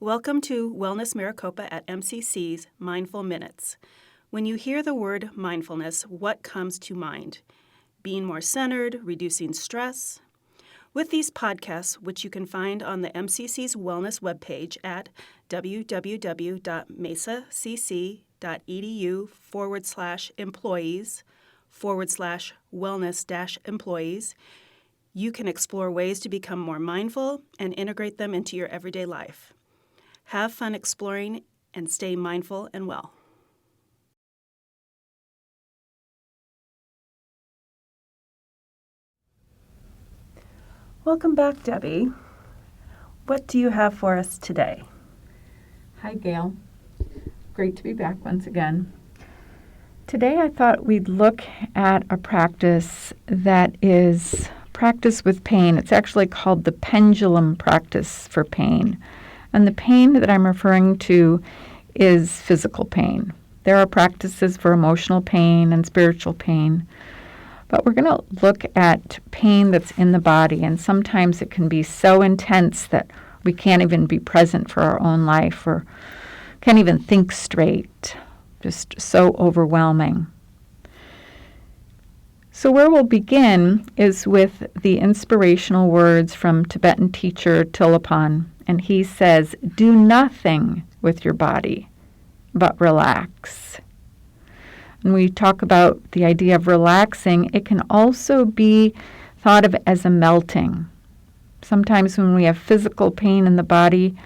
Welcome to Wellness Maricopa at MCC's Mindful Minutes. When you hear the word mindfulness, what comes to mind? Being more centered, reducing stress? With these podcasts, which you can find on the MCC's wellness webpage at www.mesacc.edu/employees/wellness-employees, you can explore ways to become more mindful and integrate them into your everyday life. Have fun exploring and stay mindful and well. Welcome back, Debbie. What do you have for us today? Hi, Gail. Great to be back once again. Today I thought we'd look at a practice that is practice with pain. It's actually called the Pendulum practice for pain. And the pain that I'm referring to is physical pain. There are practices for emotional pain and spiritual pain. But we're going to look at pain that's in the body, and sometimes it can be so intense that we can't even be present for our own life or can't even think straight. Just so overwhelming. So where we'll begin is with the inspirational words from Tibetan teacher Tilapan, and he says, "Do nothing with your body, but relax." When we talk about the idea of relaxing, it can also be thought of as a melting. Sometimes when we have physical pain in the body,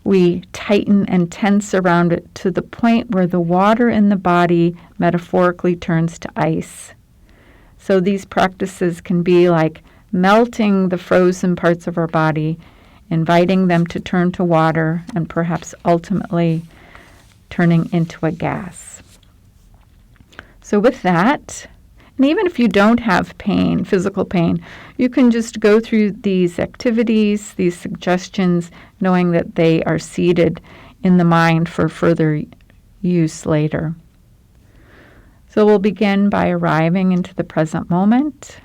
we tighten and tense around it to the point where the water in the body metaphorically turns to ice. So these practices can be like melting the frozen parts of our body, inviting them to turn to water, and perhaps ultimately turning into a gas. So with that, and even if you don't have pain, physical pain, you can just go through these activities, these suggestions, knowing that they are seated in the mind for further use later. So we'll begin by arriving into the present moment,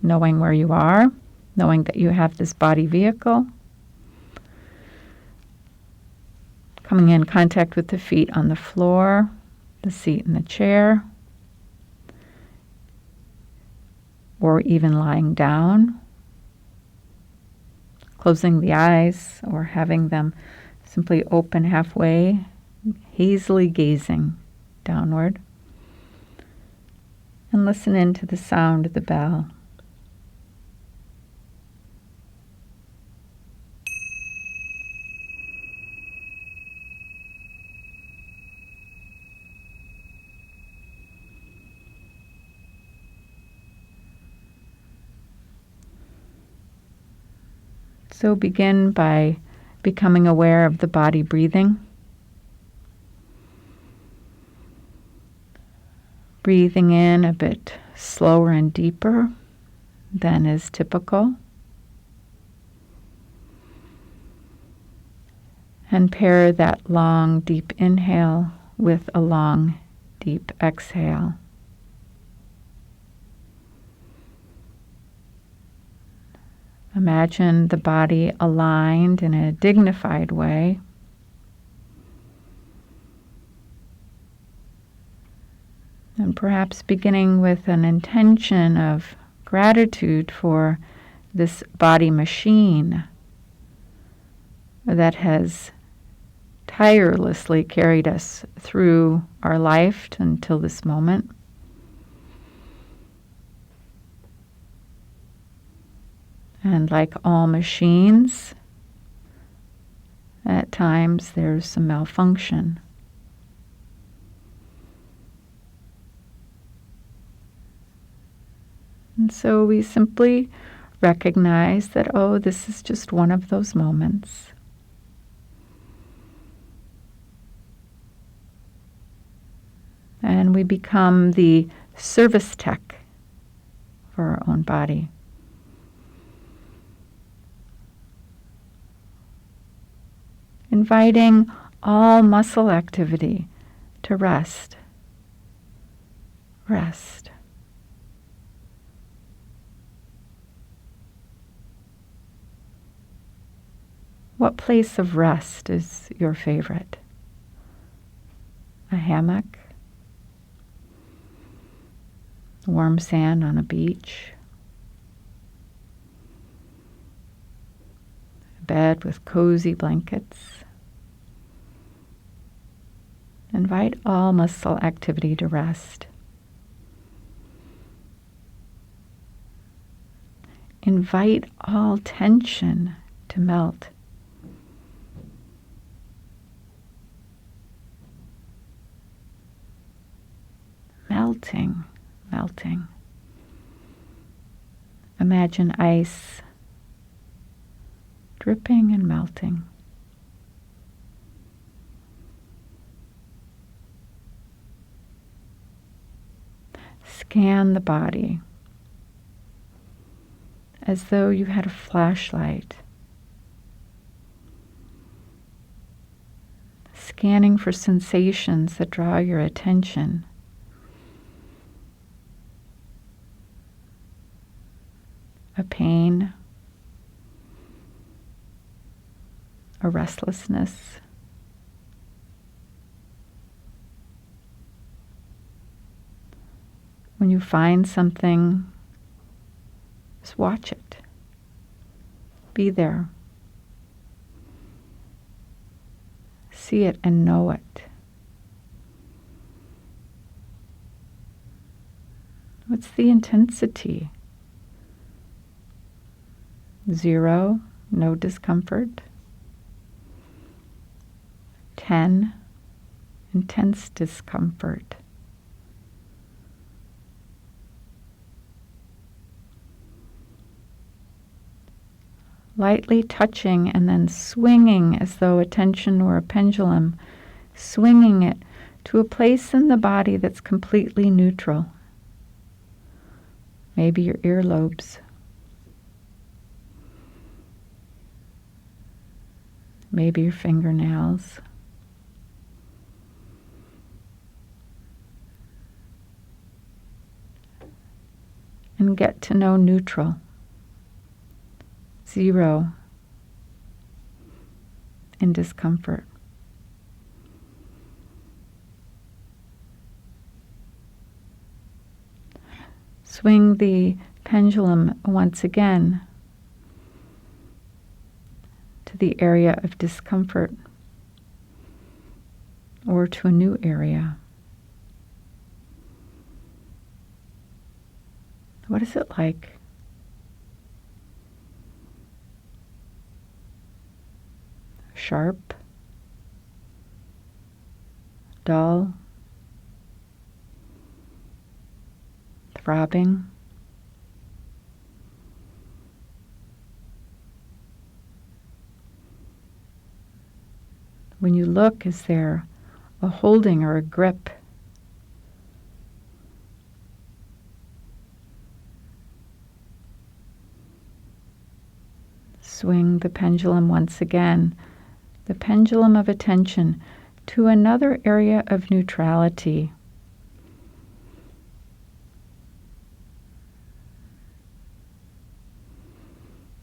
knowing where you are, knowing that you have this body vehicle, coming in contact with the feet on the floor, the seat in the chair, or even lying down, closing the eyes or having them simply open halfway, hazily gazing downward. And listen in to the sound of the bell. So begin by becoming aware of the body breathing. Breathing in a bit slower and deeper than is typical. And pair that long, deep inhale with a long, deep exhale. Imagine the body aligned in a dignified way. And perhaps beginning with an intention of gratitude for this body machine that has tirelessly carried us through our life until this moment. And like all machines, at times there's some malfunction. And so we simply recognize that, oh, this is just one of those moments. And we become the service tech for our own body. Inviting all muscle activity to rest. Rest. What place of rest is your favorite? A hammock? Warm sand on a beach? A bed with cozy blankets? Invite all muscle activity to rest. Invite all tension to melt. Melting, melting. Imagine ice dripping and melting. Scan the body as though you had a flashlight, scanning for sensations that draw your attention. A pain, a restlessness, when you find something, just watch it. Be there. See it and know it. What's the intensity? 0, no discomfort. 10, intense discomfort. Lightly touching and then swinging as though attention were a pendulum, swinging it to a place in the body that's completely neutral. Maybe your earlobes. Maybe your fingernails. And get to know neutral. 0 in discomfort. Swing the pendulum once again to the area of discomfort or to a new area. What is it like? Sharp, dull, throbbing. When you look, is there a holding or a grip? Swing the pendulum once again, the pendulum of attention, to another area of neutrality.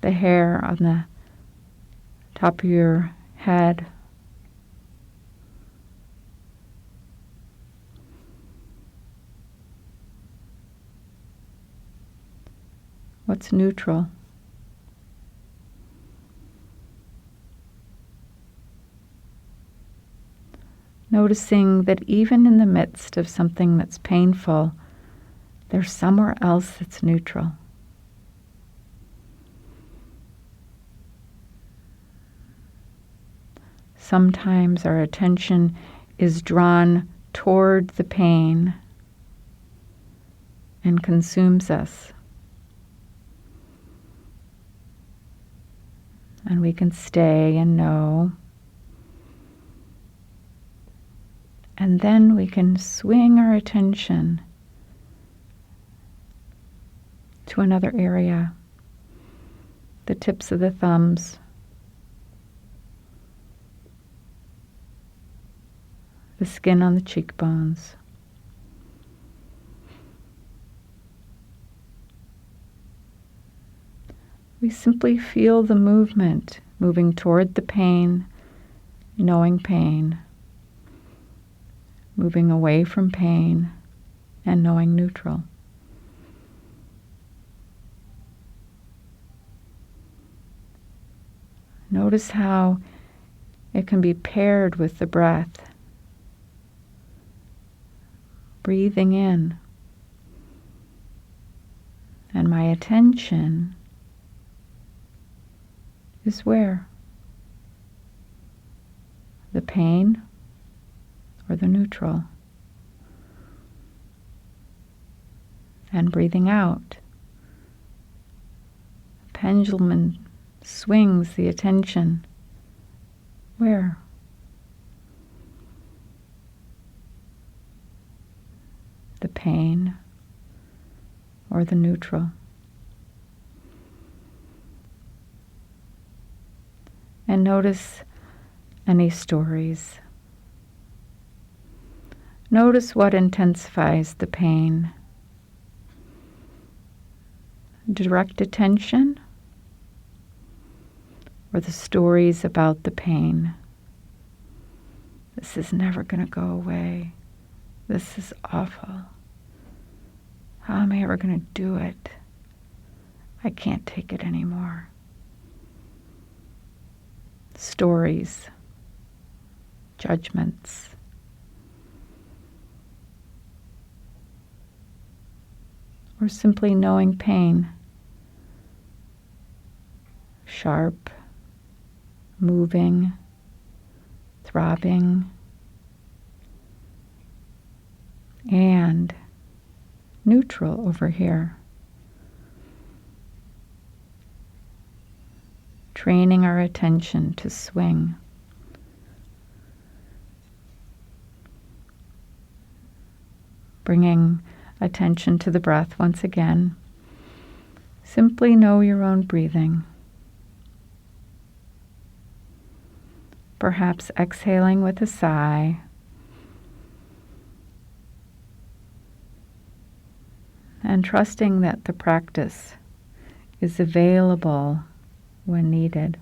The hair on the top of your head. What's neutral? Noticing that even in the midst of something that's painful, there's somewhere else that's neutral. Sometimes our attention is drawn toward the pain and consumes us. And we can stay and know. And then we can swing our attention to another area, the tips of the thumbs, the skin on the cheekbones. We simply feel the movement moving toward the pain, knowing pain, moving away from pain, and knowing neutral. Notice how it can be paired with the breath. Breathing in. And my attention is where? The pain or the neutral? And breathing out. Pendulum swings the attention. Where? The pain or the neutral? And notice any stories. Notice what intensifies the pain. Direct attention or the stories about the pain. This is never going to go away. This is awful. How am I ever going to do it? I can't take it anymore. Stories, judgments. Or simply knowing pain. Sharp, moving, throbbing, and neutral over here. Training our attention to swing. Bringing attention to the breath once again. Simply know your own breathing. Perhaps exhaling with a sigh. And trusting that the practice is available when needed.